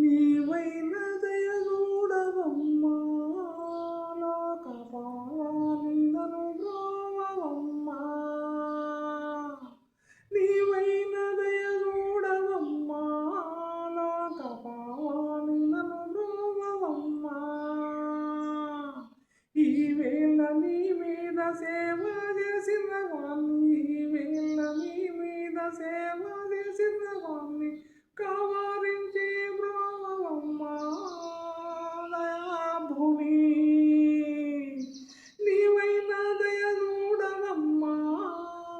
నీవైన దయగూడవమ్మా లోక పావానిందను బ్రోవమ్మా. నీవైన దయగూడవమ్మా లోక పావానిందను బ్రోవమ్మా. ఈవేళ నీ మీద సేవ చేసిన వాణ్ణి, ఈవేళ నీ మీద సేవ చేసిన వాణ్ణి కావారించి బ్రోవమ్మా దయాభూమి. నీవైన దయగూడవమ్మా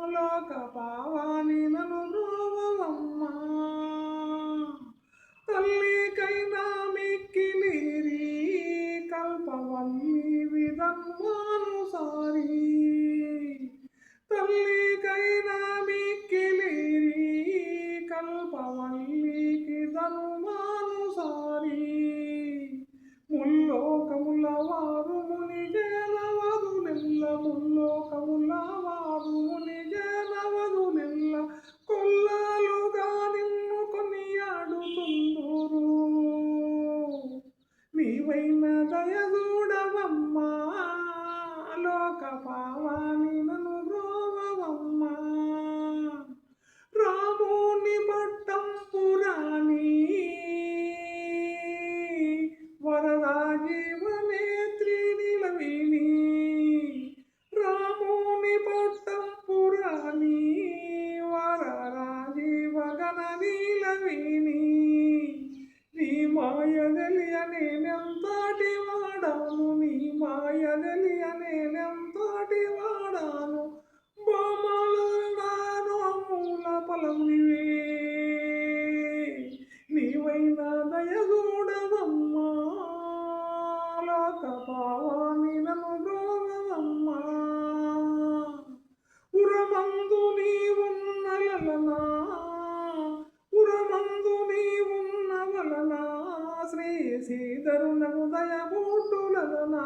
లోక పావాని నన్ను బ్రోవమ్మా. తల్లికైనా మిక్కిలిరి కల్పవల్లి విధన్వానుసారి. తల్లికైనా మిక్కిలిరి కల్పవల్లికి ధనుమానుసారి. ముల్లోకముల వారు ముని జనవదులెల్ల, ముల్లోకముల వారు ముని జనవదులెల్ల కొల్లాలుగా నిన్ను కొనియాడుతుందురు. నీవైన దయగూడవమ్మా లోక పావాని నన్ను బ్రోవమ్మా. రాముని పట్టం పురాణి వరదా జీవనేత్రి నిలవిని. రాముని పట్టం పురాణి వరదా జీవగణ నిలవిని. నీ మాయ తెలియ నేనెంతటి వాడాను, నీ మాయ తెలియ నేనెంతటి వాడాను. బామలనాను అమూల ఫలమునివే. నీవైన దయగూడవమ్మా లోక పావాని నన్ను బ్రోవమ్మా. ఉరమందు నీవున్న లలనా, ఉరమందు నీవున్న వలన శ్రీ శ్రీధరునకు దయబూటులనా.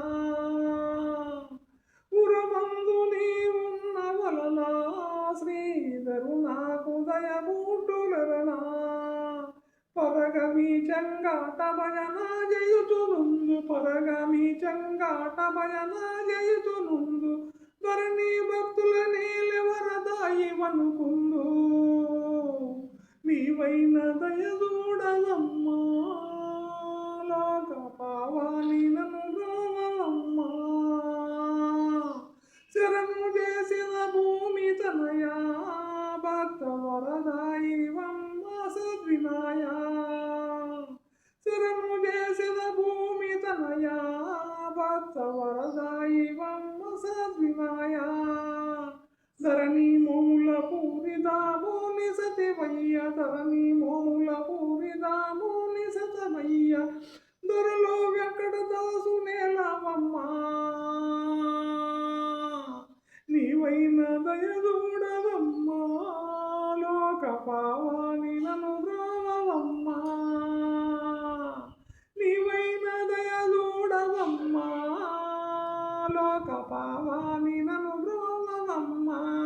ఉరమందు నీవున్న వలన శ్రీధరునకు దయబూటులనా. పరగమి చంగాట భజన జయుతునుందు, పరగమి చంగాట భజన జయుతునుందు. ధరణి భక్తుల నేలెవరదాయి వనుకుందు. నీవైన దయగూడవమ్మా లోక పావాని నన్ను బ్రోవమ్మా. శరణు చేసిన భూమి తనయా భక్త వరదాయి వమ్మ సద్వినాయ. శరణు చేసిన భూమి తనయా భక్త వరదాయి వమ్మ సద్వినాయ. ధరణి మూల పూరిదామోని సతివయ్య, ధరణి మూల పూరిదామోని సతమయ్య. దొరలో వెంకటదాసు నేలవమ్మా. నీవైన దయగూడవమ్మా లోక పావాని నన్ను బ్రోవమ్మా. నీవైన దయగూడవమ్మా లోక పావాని నన్ను బ్రోవమ్మా.